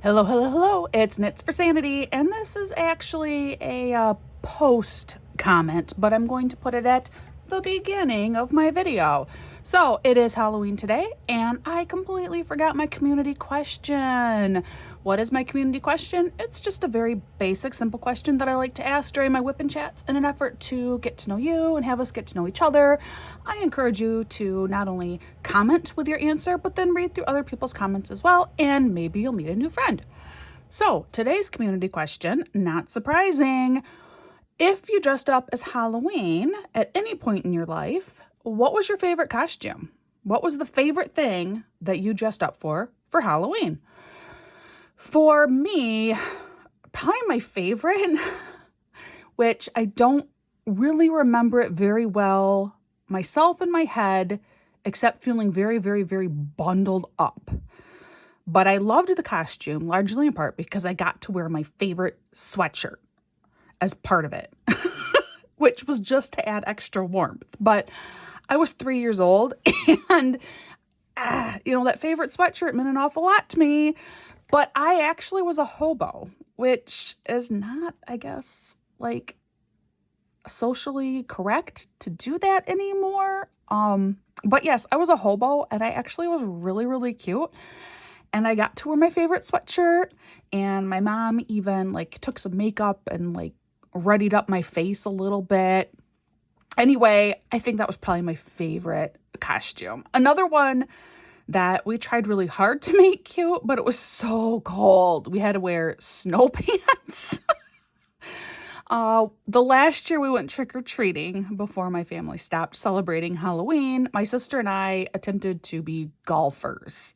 Hello, hello, hello. It's Knits for Sanity, and this is actually a post comment, but I'm going to put it at the beginning of my video. So it is Halloween today, and I completely forgot my community question. What is my community question? It's just a very basic, simple question that I like to ask during my WIP chats in an effort to get to know you and have us get to know each other. I encourage you to not only comment with your answer, but then read through other people's comments as well, and maybe you'll meet a new friend. So today's community question, not surprising. If you dressed up as Halloween at any point in your life, what was your favorite costume? What was the favorite thing that you dressed up for Halloween? For me, probably my favorite, which I don't really remember it very well myself in my head, except feeling very, very, very bundled up. But I loved the costume, largely in part because I got to wear my favorite sweatshirt as part of it, which was just to add extra warmth. But I was 3 years old, and that favorite sweatshirt meant an awful lot to me. But I actually was a hobo, which is not, I guess, like socially correct to do that anymore. But yes, I was a hobo, and I actually was really, really cute. And I got to wear my favorite sweatshirt, and my mom even took some makeup and readied up my face a little bit. Anyway, I think that was probably my favorite costume. Another one that we tried really hard to make cute, but it was so cold. We had to wear snow pants. The last year we went trick-or-treating before my family stopped celebrating Halloween, my sister and I attempted to be golfers.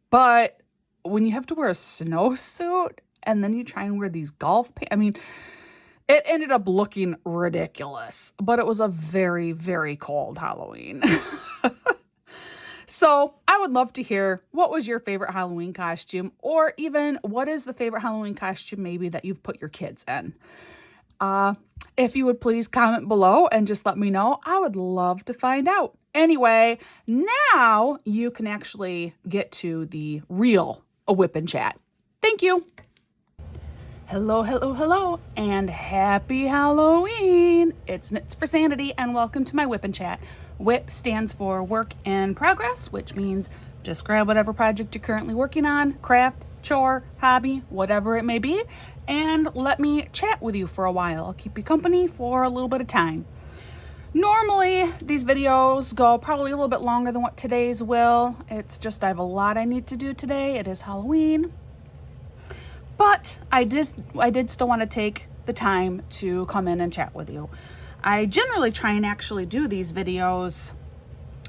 But when you have to wear a snowsuit and then you try and wear these golf pants, it ended up looking ridiculous, but it was a very, very cold Halloween. So I would love to hear, what was your favorite Halloween costume? Or even, what is the favorite Halloween costume maybe that you've put your kids in? If you would please comment below and just let me know. I would love to find out. Anyway, now you can actually get to the real WIP Chat. Thank you. Hello, hello, hello, and happy Halloween. It's Knits for Sanity, and welcome to my WIP Chat. WIP stands for Work in Progress, which means just grab whatever project you're currently working on, craft, chore, hobby, whatever it may be, and let me chat with you for a while. I'll keep you company for a little bit of time. Normally, these videos go probably a little bit longer than what today's will. It's just I have a lot I need to do today. It is Halloween. But I did still want to take the time to come in and chat with you. I generally try and actually do these videos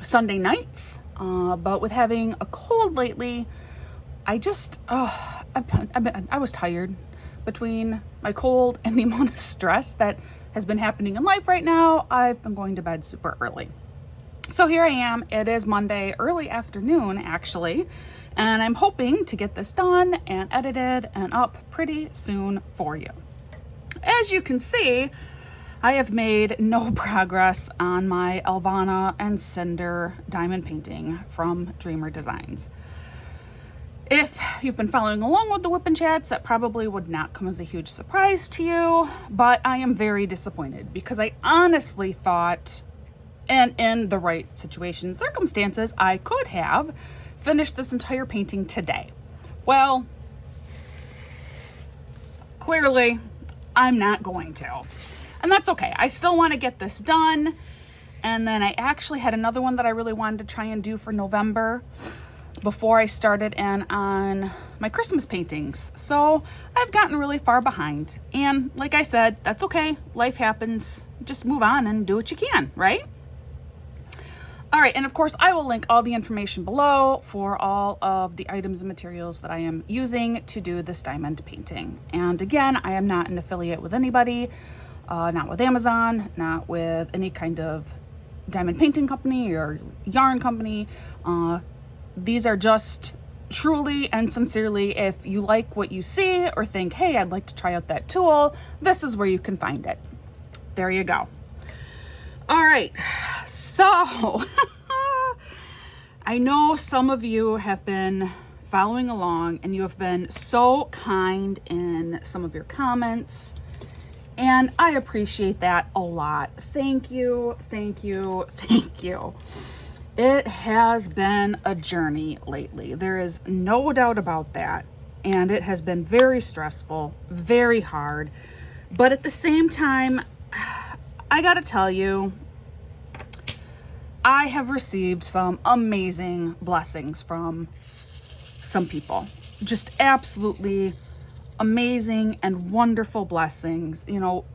Sunday nights, but with having a cold lately, I was tired between my cold and the amount of stress that has been happening in life right now. I've been going to bed super early. So here I am. It is Monday, early afternoon actually, and I'm hoping to get this done and edited and up pretty soon for you. As you can see, I have made no progress on my Elvana and Cinder diamond painting from Dreamer Designs. If you've been following along with the WIP chats, that probably would not come as a huge surprise to you, but I am very disappointed because I honestly thought, and in the right situation circumstances, I could have finished this entire painting today. Well, clearly I'm not going to, and that's okay. I still want to get this done, and then I actually had another one that I really wanted to try and do for November before I started in on my Christmas paintings. So I've gotten really far behind, and like I said, that's okay. Life happens. Just move on and do what you can, right? All right, and of course I will link all the information below for all of the items and materials that I am using to do this diamond painting. And again, I am not an affiliate with anybody, not with Amazon, not with any kind of diamond painting company or yarn company. These are just truly and sincerely, if you like what you see or think, hey, I'd like to try out that tool, this is where you can find it. There you go. All right, so I know some of you have been following along, and you have been so kind in some of your comments, and I appreciate that a lot. Thank you, thank you, thank you. It has been a journey lately. There is no doubt about that. And it has been very stressful, very hard. But at the same time, I gotta tell you, I have received some amazing blessings from some people. Just absolutely amazing and wonderful blessings. You know,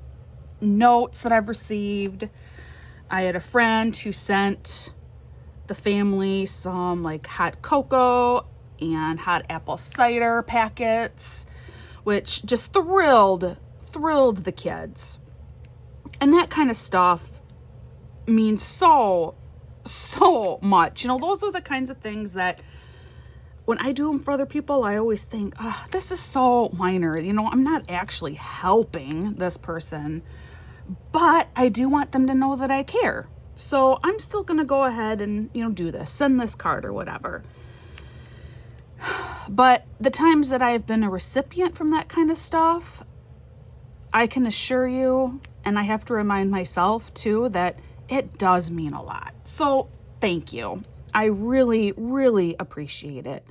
notes that I've received. I had a friend who sent the family some like hot cocoa and hot apple cider packets, which just thrilled the kids. And that kind of stuff means so much. You know, those are the kinds of things that when I do them for other people, I always think, oh, this is so minor. You know, I'm not actually helping this person, but I do want them to know that I care. So I'm still going to go ahead and, you know, do this, send this card or whatever. But the times that I've been a recipient from that kind of stuff, I can assure you, and I have to remind myself too, that it does mean a lot. So thank you. I really, really appreciate it.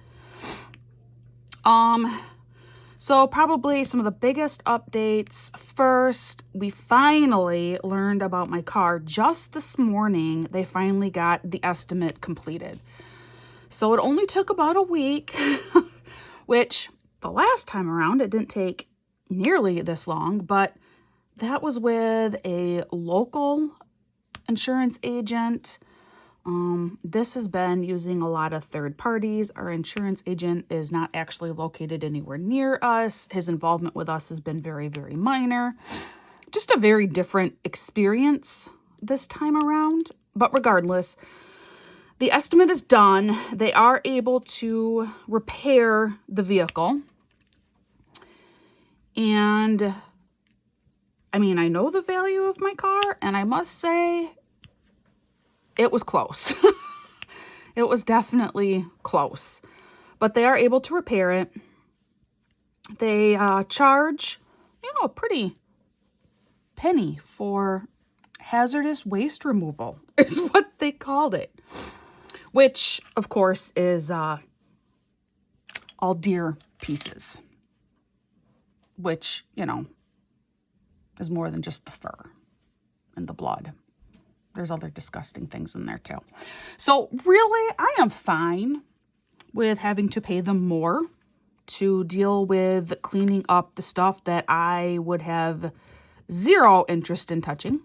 So probably some of the biggest updates. First, we finally learned about my car just this morning. They finally got the estimate completed. So it only took about a week, which the last time around, it didn't take nearly this long, but that was with a local insurance agent. This has been using a lot of third parties. Our insurance agent is not actually located anywhere near us. His involvement with us has been very, very minor. Just a very different experience this time around. But regardless, the estimate is done. They are able to repair the vehicle. And I mean, I know the value of my car, and I must say it was close. It was definitely close. But they are able to repair it. They charge, you know, a pretty penny for hazardous waste removal is what they called it. Which, of course, is all deer pieces. Which, you know, is more than just the fur and the blood. There's other disgusting things in there too. So really, I am fine with having to pay them more to deal with cleaning up the stuff that I would have zero interest in touching.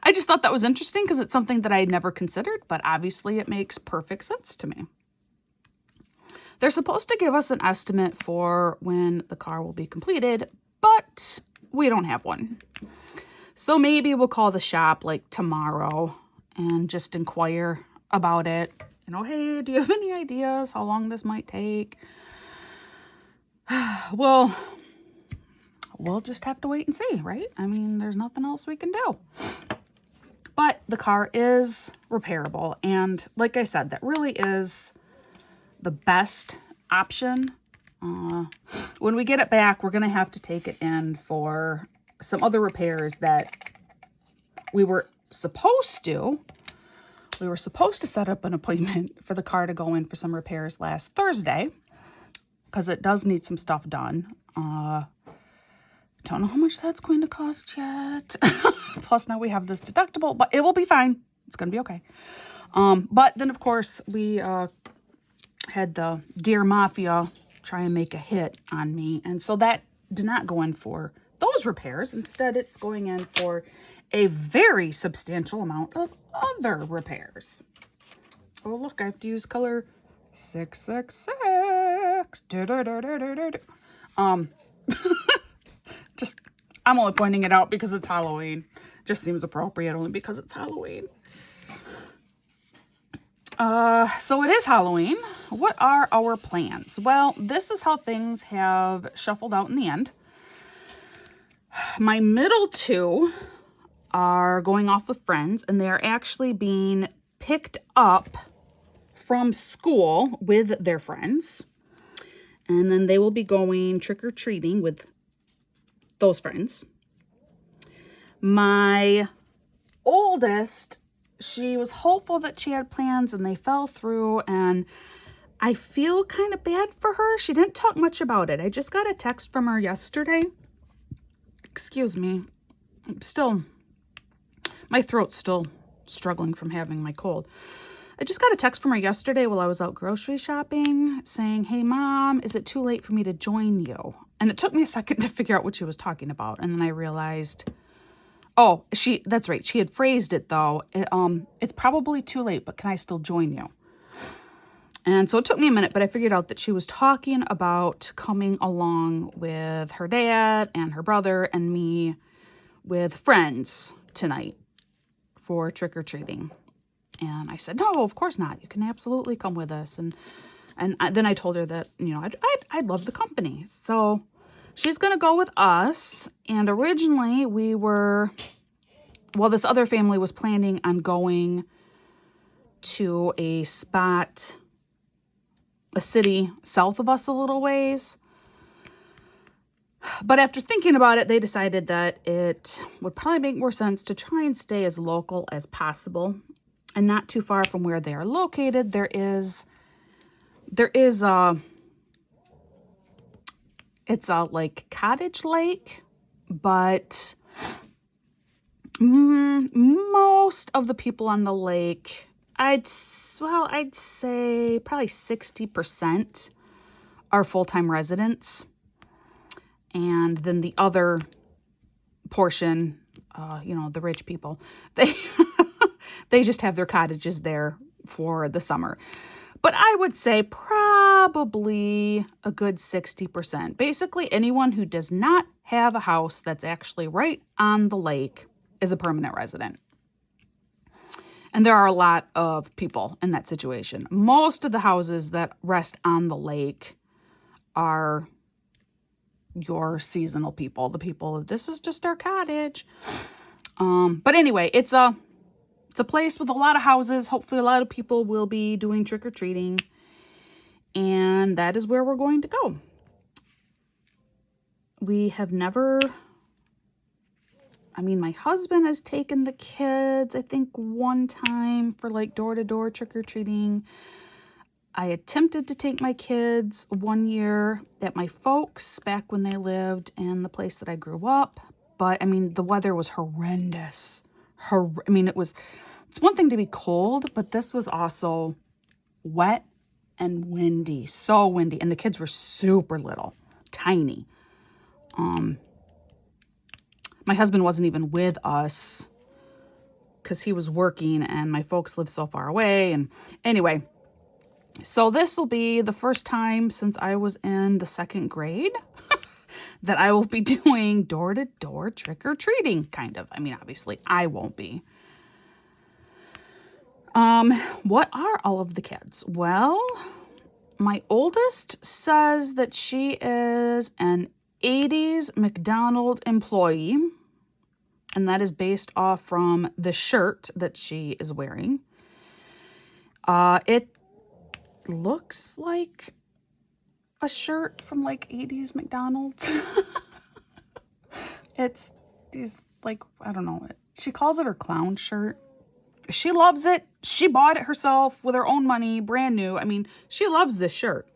I just thought that was interesting because it's something that I had never considered, but obviously it makes perfect sense to me. They're supposed to give us an estimate for when the car will be completed, but we don't have one. So maybe we'll call the shop like tomorrow and just inquire about it. You know, hey, do you have any ideas how long this might take? Well, we'll just have to wait and see, right? I mean, there's nothing else we can do. But the car is repairable. And like I said, that really is the best option. When we get it back, we're going to have to take it in for some other repairs that we were supposed to. We were supposed to set up an appointment for the car to go in for some repairs last Thursday because it does need some stuff done. Don't know how much that's going to cost yet. Plus now we have this deductible, but it will be fine. It's going to be okay. But then of course we had the Deer Mafia try and make a hit on me. And so that did not go in for those repairs. Instead, it's going in for a very substantial amount of other repairs. Oh, look, I have to use color 666. Just, I'm only pointing it out because it's Halloween. Just seems appropriate only because it's Halloween. So it is Halloween. What are our plans? Well, this is how things have shuffled out in the end. My middle two are going off with friends, and they're actually being picked up from school with their friends. And then they will be going trick-or-treating with those friends. My oldest, she was hopeful that she had plans and they fell through, and I feel kind of bad for her. She didn't talk much about it. I just got a text from her yesterday. Excuse me. My throat's still struggling from having my cold. I just got a text from her yesterday while I was out grocery shopping saying, "Hey mom, is it too late for me to join you?" And it took me a second to figure out what she was talking about. And then I realized, oh, that's right. She had phrased it though. It's probably too late, but can I still join you? And so it took me a minute, but I figured out that she was talking about coming along with her dad and her brother and me with friends tonight for trick-or-treating. And I said, no, of course not. You can absolutely come with us. And then I told her that, I'd love the company. So she's going to go with us. And originally this other family was planning on going to a city south of us a little ways. But after thinking about it, they decided that it would probably make more sense to try and stay as local as possible and not too far from where they are located. It's a like cottage lake, but most of the people on the lake, I'd say probably 60% are full-time residents. And then the other portion, the rich people, they just have their cottages there for the summer. But I would say probably a good 60%. Basically, anyone who does not have a house that's actually right on the lake is a permanent resident. And there are a lot of people in that situation. Most of the houses that rest on the lake are your seasonal people, the people that this is just our cottage. But anyway, it's a place with a lot of houses. Hopefully a lot of people will be doing trick-or-treating, and that is where we're going to go. We have never, my husband has taken the kids, I think one time for like door-to-door trick-or-treating. I attempted to take my kids one year at my folks back when they lived in the place that I grew up. But, the weather was horrendous. It's one thing to be cold, but this was also wet and windy. So windy. And the kids were super little, tiny. My husband wasn't even with us because he was working and my folks live so far away. And anyway, so this will be the first time since I was in the second grade that I will be doing door-to-door trick-or-treating, kind of. Obviously, I won't be. What are all of the kids? Well, my oldest says that she is an 80s McDonald's employee, and that is based off from the shirt that she is wearing. It looks like a shirt from like 80s McDonald's. It's these like, I don't know, she calls it her clown shirt. She loves it. She bought it herself with her own money, brand new. She loves this shirt.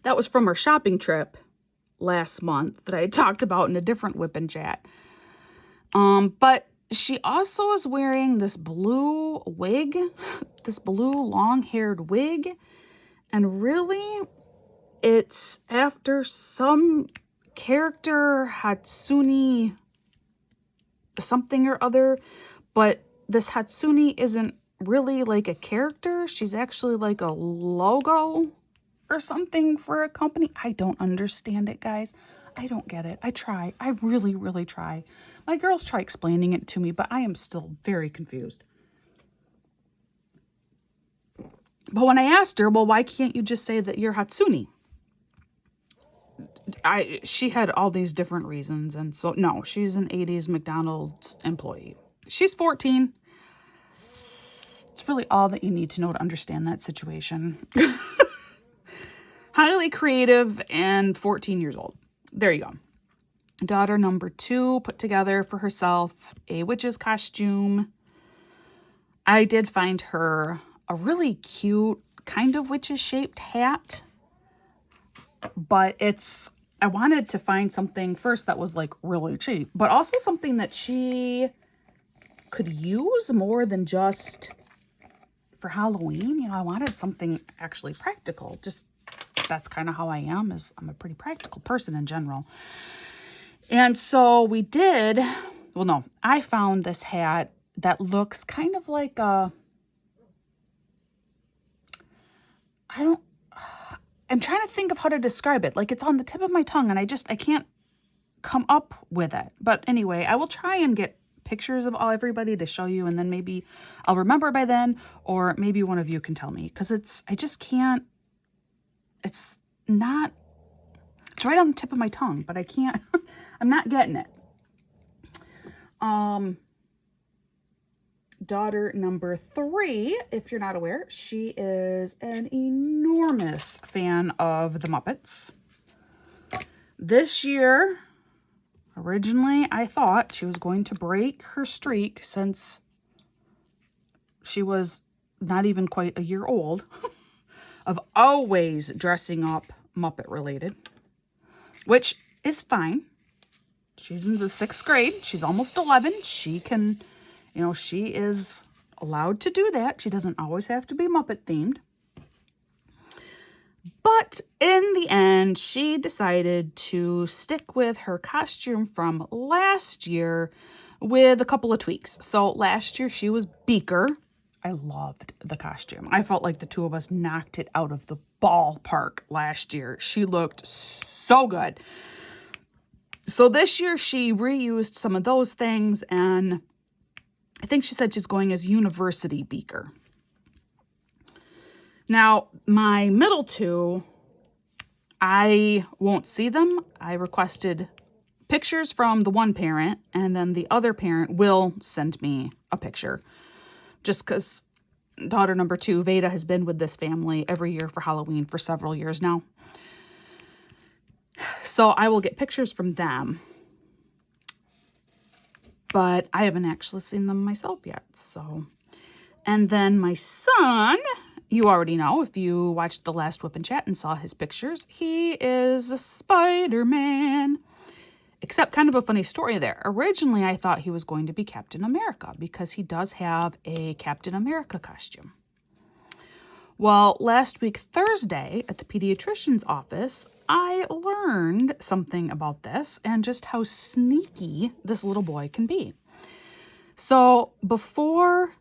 That was from her shopping trip last month that I had talked about in a different WIP Chat. But she also is wearing this blue wig, this blue long-haired wig. And really, it's after some character, Hatsune something or other. But this Hatsune isn't really like a character. She's actually like a logo or something for a company. I don't understand it, guys. I don't get it. I try. I really, really try. My girls try explaining it to me, but I am still very confused. But when I asked her, well, why can't you just say that you're Hatsune? She had all these different reasons. And so, no, she's an 80s McDonald's employee. She's 14. It's really all that you need to know to understand that situation. Highly creative and 14 years old. There you go. Daughter number 2 put together for herself a witch's costume. I did find her a really cute kind of witch's shaped hat, but I wanted to find something first that was like really cheap, but also something that she could use more than just for Halloween. You know, I wanted something actually practical. Just that's kind of how I am, is I'm a pretty practical person in general. And so we did, well, no, I found this hat that looks kind of like I'm trying to think of how to describe it. Like, it's on the tip of my tongue and I can't come up with it. But anyway, I will try and get pictures of everybody to show you, and then maybe I'll remember by then, or maybe one of you can tell me, because I just can't, it's right on the tip of my tongue, but I can't, I'm not getting it. Daughter number 3, if you're not aware, she is an enormous fan of the Muppets. This year, originally, I thought she was going to break her streak since she was not even quite a year old of always dressing up Muppet related, which is fine. She's in the 6th grade. She's almost 11. She can, she is allowed to do that. She doesn't always have to be Muppet themed. But in the end, she decided to stick with her costume from last year with a couple of tweaks. So last year she was Beaker. I loved the costume. I felt like the two of us knocked it out of the ballpark last year. She looked so good. So this year she reused some of those things, and I think she said she's going as University Beaker. Now, my middle 2, I won't see them. I requested pictures from the one parent, and then the other parent will send me a picture. Just because daughter number 2, Veda, has been with this family every year for Halloween for several years now. So I will get pictures from them. But I haven't actually seen them myself yet. So, and then my son, you already know if you watched the last WIP Chat and saw his pictures, he is a Spider-Man. Except kind of a funny story there. Originally, I thought he was going to be Captain America because he does have a Captain America costume. Well, last week, Thursday, at the pediatrician's office, I learned something about this and just how sneaky this little boy can be. So before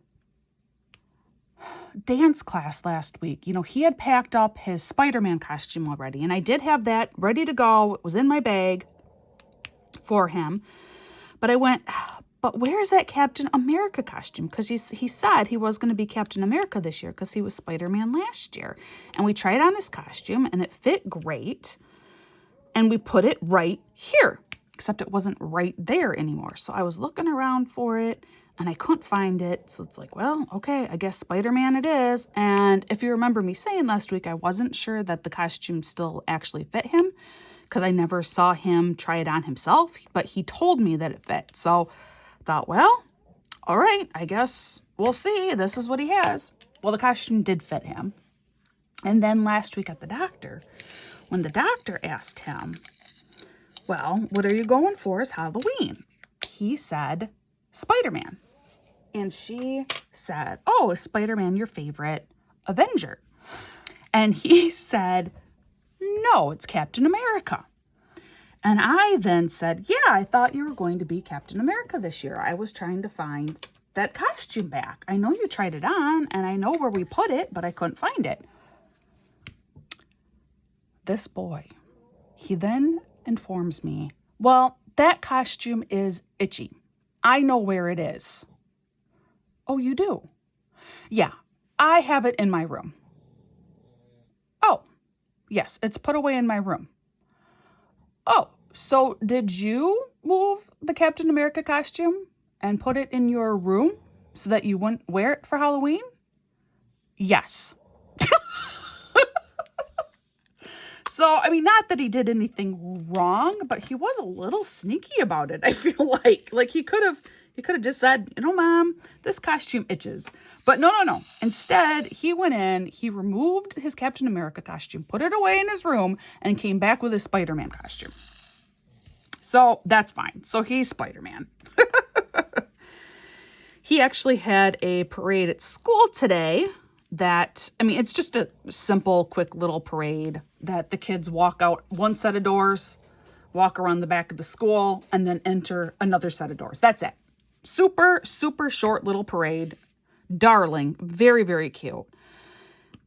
dance class last week, he had packed up his Spider-Man costume already, and I did have that ready to go. It was in my bag for him, but I went, but where's that Captain America costume? Because he said he was going to be Captain America this year because he was Spider-Man last year. And we tried on his costume and it fit great. And we put it right here, except it wasn't right there anymore. So I was looking around for it and I couldn't find it. So it's like, well, okay, I guess Spider-Man it is. And if you remember me saying last week, I wasn't sure that the costume still actually fit him because I never saw him try it on himself, but he told me that it fit. So I thought, well, all right, I guess we'll see. This is what he has. Well, the costume did fit him. And then last week at the doctor, when the doctor asked him, well, what are you going for as Halloween? He said, Spider-Man. And she said, oh, is Spider-Man your favorite Avenger? And he said, no, it's Captain America. And I then said, yeah, I thought you were going to be Captain America this year. I was trying to find that costume back. I know you tried it on, and I know where we put it, but I couldn't find it. This boy, he then informs me, well, that costume is itchy. I know where it is. Oh, you do? Yeah, I have it in my room. Oh, yes, it's put away in my room. Oh, so did you move the Captain America costume and put it in your room so that you wouldn't wear it for Halloween? Yes. So, I mean, not that he did anything wrong, but he was a little sneaky about it, I feel like he could have just said, Mom, this costume itches. But no. Instead, he went in, he removed his Captain America costume, put it away in his room, and came back with his Spider-Man costume. So that's fine. So he's Spider-Man. He actually had a parade at school today it's just a simple, quick little parade that the kids walk out one set of doors, walk around the back of the school, and then enter another set of doors. That's it. Super, super short little parade. Darling. Very, very cute.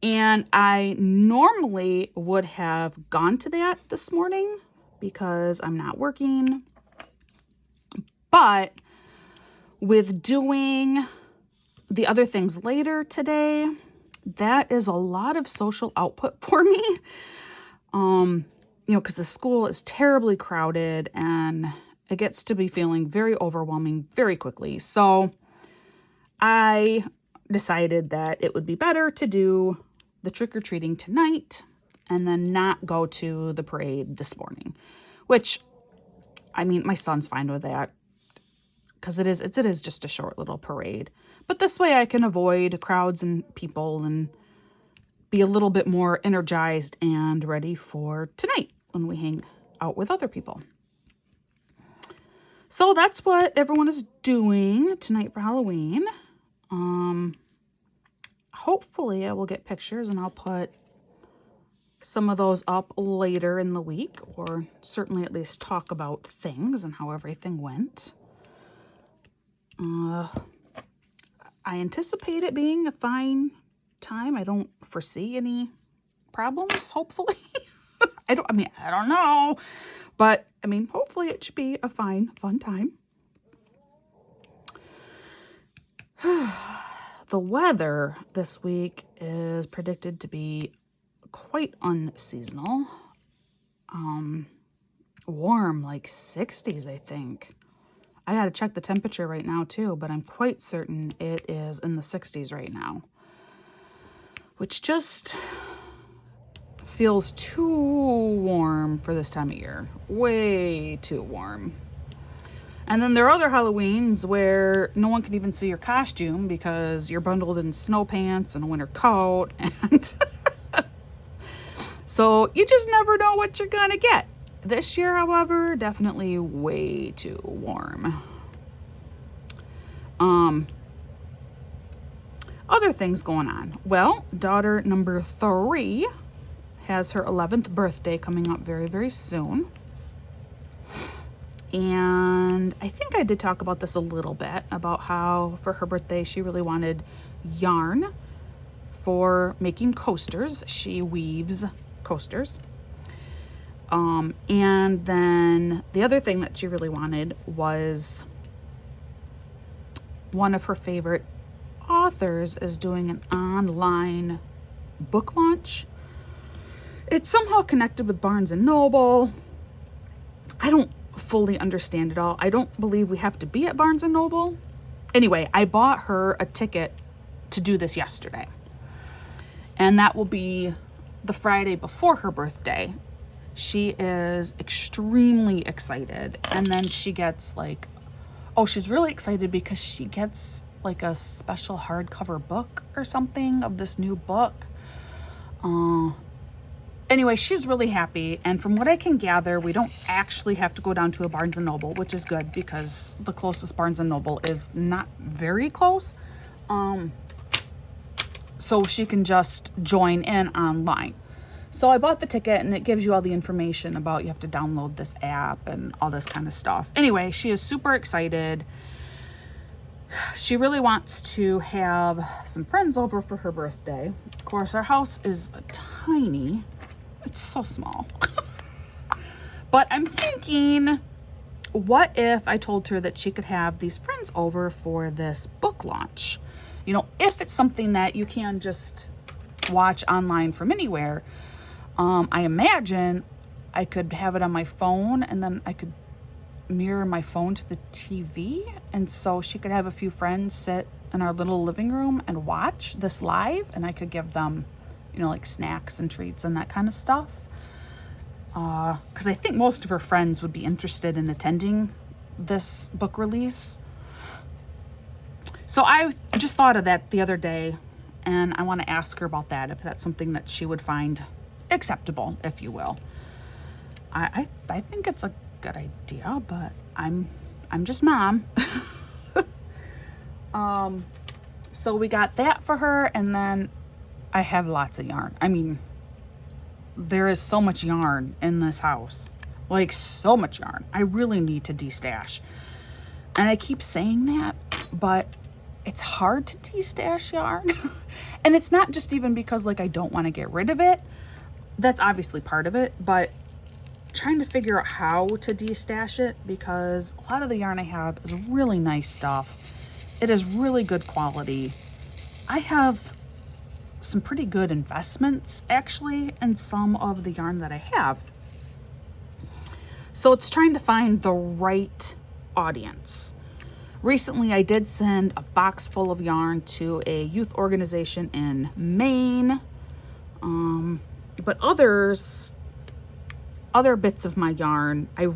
And I normally would have gone to that this morning because I'm not working. But with doing the other things later today, that is a lot of social output for me. Because the school is terribly crowded and it gets to be feeling very overwhelming very quickly. So I decided that it would be better to do the trick-or-treating tonight and then not go to the parade this morning, which, my son's fine with that because it is just a short little parade. But this way I can avoid crowds and people and be a little bit more energized and ready for tonight when we hang out with other people. So that's what everyone is doing tonight for Halloween. Hopefully I will get pictures and I'll put some of those up later in the week, or certainly at least talk about things and how everything went. I anticipate it being a fine time. I don't foresee any problems, hopefully. I don't know. But, hopefully it should be a fun time. The weather this week is predicted to be quite unseasonal. Warm, like 60s, I think. I gotta check the temperature right now too, but I'm quite certain it is in the 60s right now, which just feels too warm for this time of year. Way too warm. And then there are other Halloweens where no one can even see your costume because you're bundled in snow pants and a winter coat, and so you just never know what you're gonna get. This year, however, definitely way too warm. Other things going on. Well, daughter number 3 has her 11th birthday coming up very, very soon. And I think I did talk about this a little bit, about how for her birthday she really wanted yarn for making coasters. She weaves coasters. And then the other thing that she really wanted was one of her favorite authors is doing an online book launch. It's somehow connected with Barnes and Noble. I don't fully understand it all. I don't believe we have to be at Barnes and Noble. Anyway, I bought her a ticket to do this yesterday. And that will be the Friday before her birthday. She is extremely excited. And then she gets she's really excited because she gets a special hardcover book or something of this new book. Anyway, she's really happy. And from what I can gather, we don't actually have to go down to a Barnes & Noble, which is good because the closest Barnes & Noble is not very close. So she can just join in online. So I bought the ticket and it gives you all the information about you have to download this app and all this kind of stuff. Anyway, she is super excited. She really wants to have some friends over for her birthday. Of course, our house is tiny. It's so small. But I'm thinking, what if I told her that she could have these friends over for this book launch? If it's something that you can just watch online from anywhere, I imagine I could have it on my phone and then I could mirror my phone to the TV. And so she could have a few friends sit in our little living room and watch this live, and I could give them, you know, like snacks and treats and that kind of stuff. Because I think most of her friends would be interested in attending this book release. So I just thought of that the other day, and I want to ask her about that, if that's something that she would find acceptable, if you will. I think it's a good idea, but I'm just mom. So we got that for her, and then I have lots of yarn. I mean, there is so much yarn in this house, like so much yarn. I really need to destash, and I keep saying that, but it's hard to destash yarn. And it's not just even because like I don't want to get rid of it. That's obviously part of it, but trying to figure out how to destash it, because a lot of the yarn I have is really nice stuff. It is really good quality. I have some pretty good investments actually in some of the yarn that I have. So it's trying to find the right audience. Recently, I did send a box full of yarn to a youth organization in Maine. But other bits of my yarn, I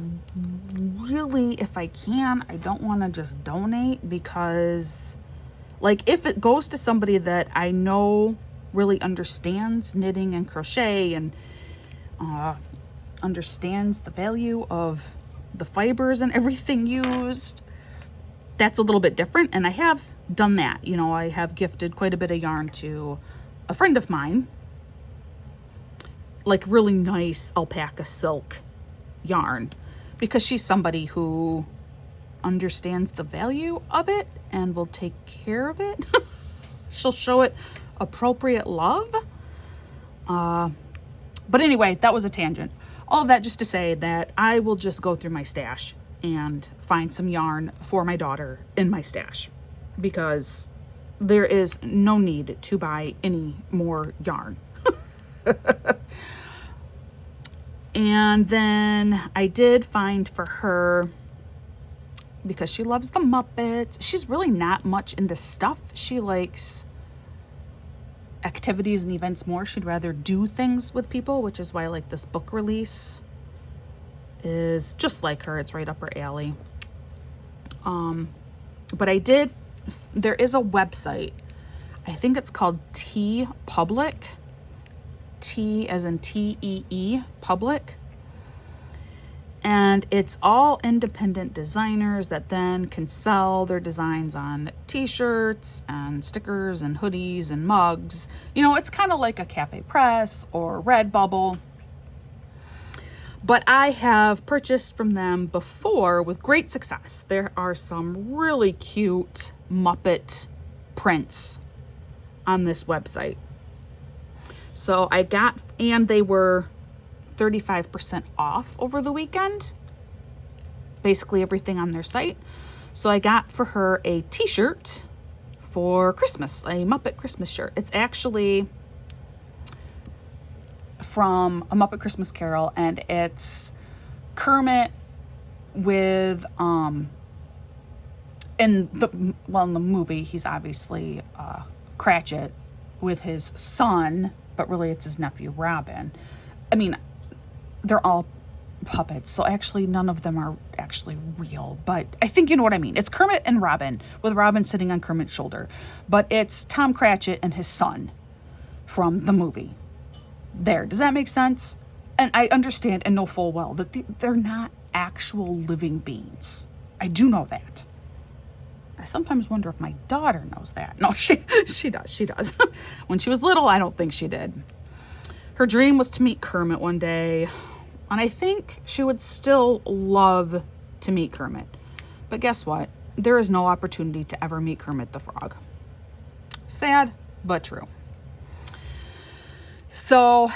really, if I can, I don't want to just donate, because like if it goes to somebody that I know really understands knitting and crochet and understands the value of the fibers and everything used, that's a little bit different. And I have done that. You know, I have gifted quite a bit of yarn to a friend of mine, like really nice alpaca silk yarn, because she's somebody who understands the value of it and will take care of it. She'll show it appropriate love. But anyway, that was a tangent. All of that just to say that I will just go through my stash and find some yarn for my daughter in my stash, because there is no need to buy any more yarn. And then I did find for her, because she loves the Muppets, she's really not much into stuff. She likes activities and events more. She'd rather do things with people, which is why like this book release is just like her. It's right up her alley. But there is a website. I think it's called T Public. T as in TEE Public. And it's all independent designers that then can sell their designs on t-shirts and stickers and hoodies and mugs. You know, it's kind of like a Cafe Press or Redbubble. But I have purchased from them before with great success. There are some really cute Muppet prints on this website. So I got, and they were 35% off over the weekend, basically everything on their site. So I got for her a t-shirt for Christmas, a Muppet Christmas shirt. It's actually from A Muppet Christmas Carol, and it's Kermit with in the movie he's obviously Cratchit with his son, but really it's his nephew Robin. I mean, they're all puppets, so actually none of them are actually real, but I think you know what I mean. It's Kermit and Robin, with Robin sitting on Kermit's shoulder, but it's Tom Cratchit and his son from the movie. There, does that make sense? And I understand and know full well that they're not actual living beings. I do know that. I sometimes wonder if my daughter knows that. No, she does. When she was little, I don't think she did. Her dream was to meet Kermit one day, and I think she would still love to meet Kermit. But guess what? There is no opportunity to ever meet Kermit the Frog. Sad, but true. So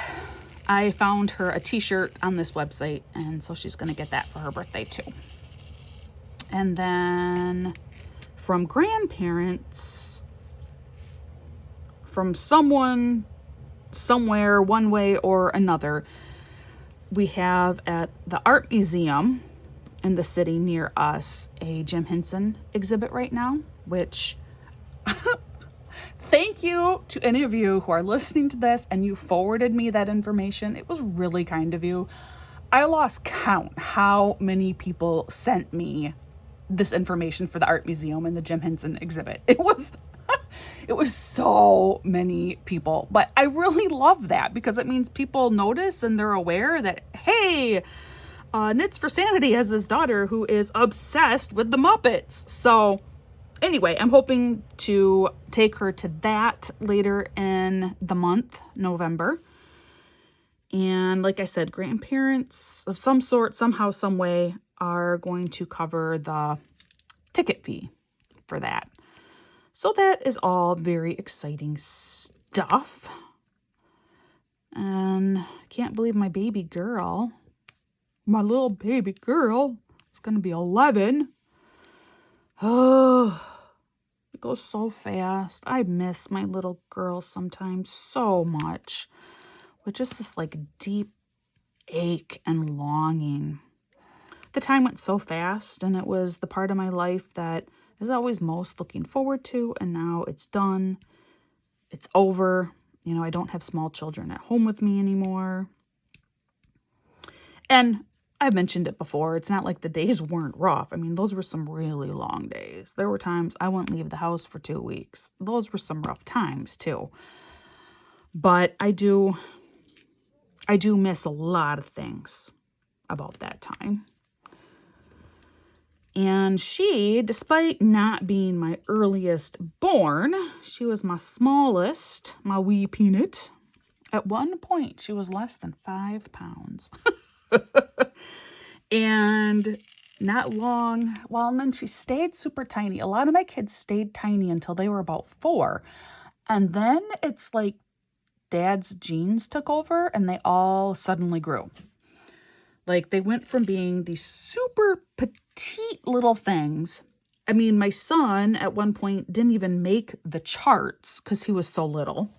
I found her a t-shirt on this website, and so she's going to get that for her birthday too. And then from grandparents, from someone, somewhere, one way or another, we have at the art museum in the city near us a Jim Henson exhibit right now, which Thank you to any of you who are listening to this and you forwarded me that information. It was really kind of you. I lost count how many people sent me this information for the art museum and the Jim Henson exhibit. It was so many people, but I really love that because it means people notice and they're aware that, hey, Knits for Sanity has this daughter who is obsessed with the Muppets. So anyway, I'm hoping to take her to that later in the month, November. And like I said, grandparents of some sort, somehow, some way, are going to cover the ticket fee for that. So that is all very exciting stuff. And I can't believe my baby girl, my little baby girl, is going to be 11. Oh, it goes so fast. I miss my little girl sometimes so much. With just this like deep ache and longing. The time went so fast, and it was the part of my life that is always most looking forward to, and now it's done. It's over. You know, I don't have small children at home with me anymore. And I've mentioned it before. It's not like the days weren't rough. I mean, those were some really long days. There were times I wouldn't leave the house for 2 weeks. Those were some rough times too. But I do miss a lot of things about that time. And she, despite not being my earliest born, she was my smallest, my wee peanut. At one point, she was less than 5 pounds. And not long, well, and then she stayed super tiny. A lot of my kids stayed tiny until they were about 4. And then it's like Dad's genes took over and they all suddenly grew. Like they went from being these super petite little things. I mean, my son at one point didn't even make the charts because he was so little.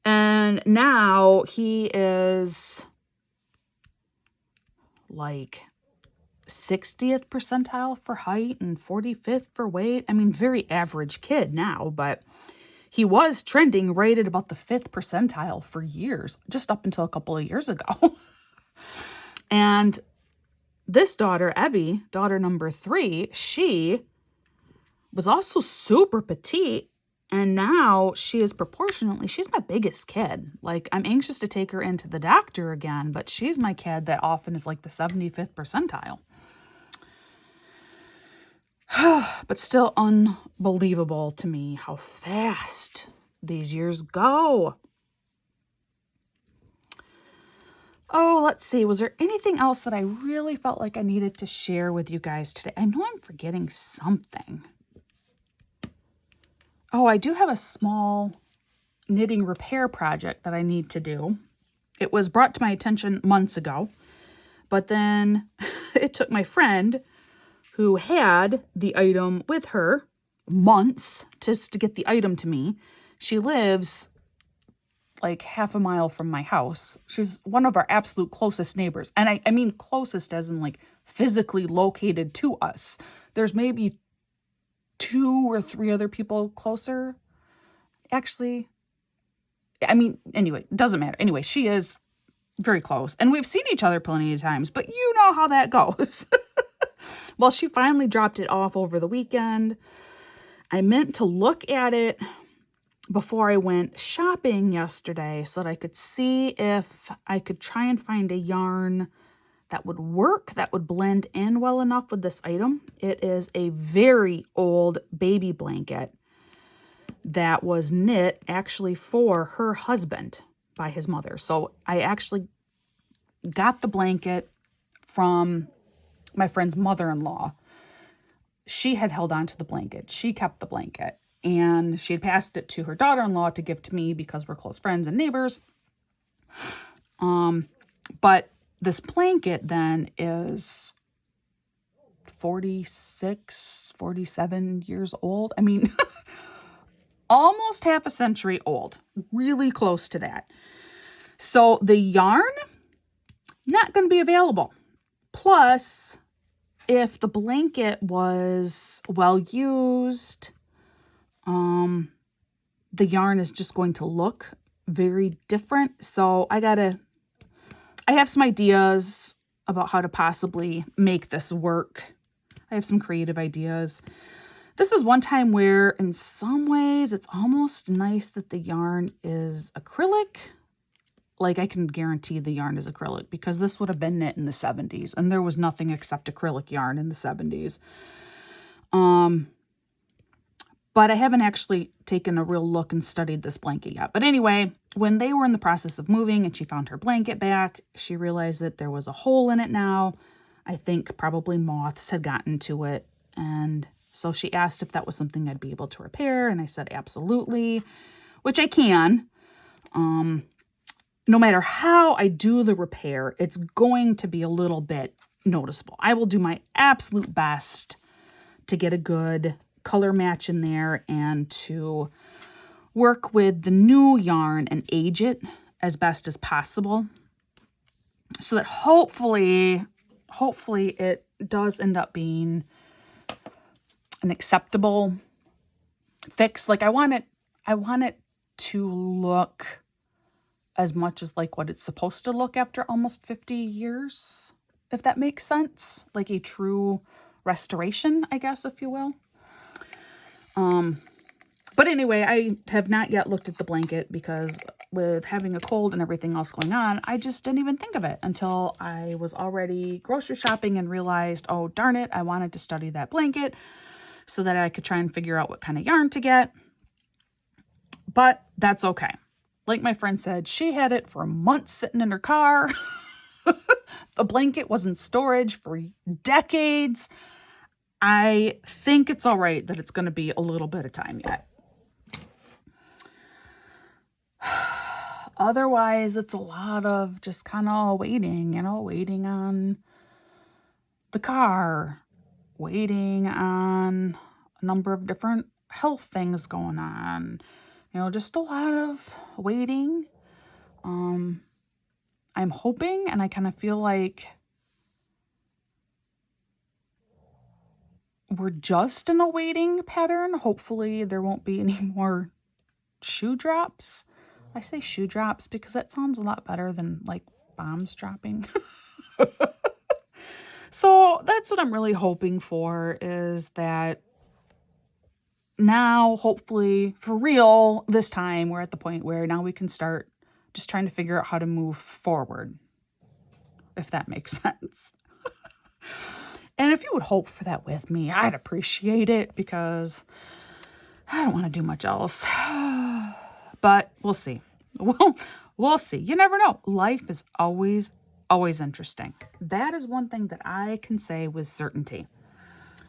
And now he is like 60th percentile for height and 45th for weight. I mean, very average kid now, but he was trending right at about the 5th percentile for years, just up until a couple of years ago. And this daughter, Evie, daughter number 3, she was also super petite. And now she is proportionately, she's my biggest kid. Like, I'm anxious to take her into the doctor again, but she's my kid that often is like the 75th percentile. But still unbelievable to me how fast these years go. Oh, let's see. Was there anything else that I really felt like I needed to share with you guys today? I know I'm forgetting something. Oh, I do have a small knitting repair project that I need to do. It was brought to my attention months ago, but then it took my friend who had the item with her months just to get the item to me. She lives like half a mile from my house. She's one of our absolute closest neighbors. And I mean closest as in like physically located to us. There's maybe 2 or 3 other people closer. Actually, I mean, anyway, it doesn't matter. Anyway, she is very close. And we've seen each other plenty of times, but you know how that goes. Well, she finally dropped it off over the weekend. I meant to look at it before I went shopping yesterday so that I could see if I could try and find a yarn that would work, that would blend in well enough with this item. It is a very old baby blanket that was knit actually for her husband by his mother. So I actually got the blanket from my friend's mother-in-law. She had held on to the blanket. She kept the blanket. And she had passed it to her daughter-in-law to give to me because we're close friends and neighbors. But this blanket then is 46, 47 years old. I mean, almost half a century old. Really close to that. So the yarn, not going to be available. Plus, if the blanket was well used, the yarn is just going to look very different. So I have some ideas about how to possibly make this work. I have some creative ideas. This is one time where in some ways it's almost nice that the yarn is acrylic. Like I can guarantee the yarn is acrylic because this would have been knit in the 70s and there was nothing except acrylic yarn in the 70s. But I haven't actually taken a real look and studied this blanket yet. But anyway, when they were in the process of moving and she found her blanket back, she realized that there was a hole in it now. I think probably moths had gotten to it. And so she asked if that was something I'd be able to repair. And I said, absolutely, which I can. No matter how I do the repair, it's going to be a little bit noticeable. I will do my absolute best to get a good color match in there and to work with the new yarn and age it as best as possible so that hopefully it does end up being an acceptable fix. Like I want it to look as much as like what it's supposed to look after almost 50 years, if that makes sense. Like a true restoration, I guess, if you will. But anyway, I have not yet looked at the blanket because with having a cold and everything else going on, I just didn't even think of it until I was already grocery shopping and realized, oh, darn it, I wanted to study that blanket so that I could try and figure out what kind of yarn to get. But that's okay. Like my friend said, she had it for months sitting in her car. The blanket was in storage for decades. I think it's all right that it's going to be a little bit of time yet. Otherwise, it's a lot of just kind of waiting, waiting on the car, waiting on a number of different health things going on, just a lot of waiting. I'm hoping, and I kind of feel like we're just in a waiting pattern. Hopefully there won't be any more shoe drops. I say shoe drops because that sounds a lot better than like bombs dropping. So that's what I'm really hoping for, is that now, hopefully, for real, this time we're at the point where now we can start just trying to figure out how to move forward, if that makes sense. And if you would hope for that with me, I'd appreciate it because I don't want to do much else. But we'll see. We'll see. You never know. Life is always interesting. That is one thing that I can say with certainty.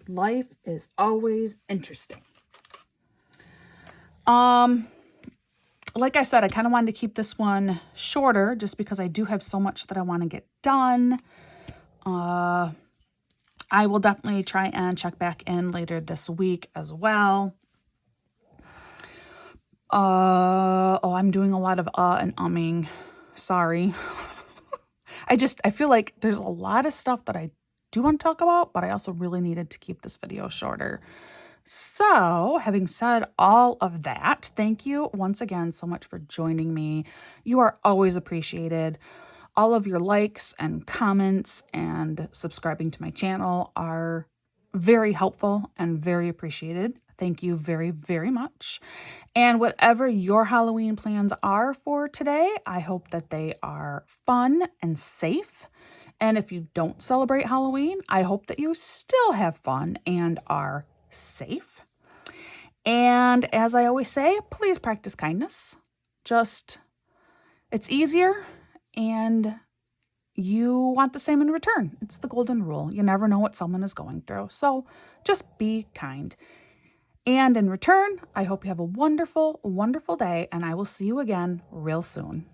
Life is always interesting. Like I said, I kind of wanted to keep this one shorter just because I do have so much that I want to get done. I will definitely try and check back in later this week as well. I'm doing a lot of and umming. Sorry. I feel like there's a lot of stuff that I do want to talk about, but I also really needed to keep this video shorter. So, having said all of that, thank you once again so much for joining me. You are always appreciated. All of your likes and comments and subscribing to my channel are very helpful and very appreciated. Thank you very, very much. And whatever your Halloween plans are for today, I hope that they are fun and safe. And if you don't celebrate Halloween, I hope that you still have fun and are safe. And as I always say, please practice kindness. It's easier and you want the same in return. It's the golden rule. You never know what someone is going through. So just be kind. And in return, I hope you have a wonderful, wonderful day, and I will see you again real soon.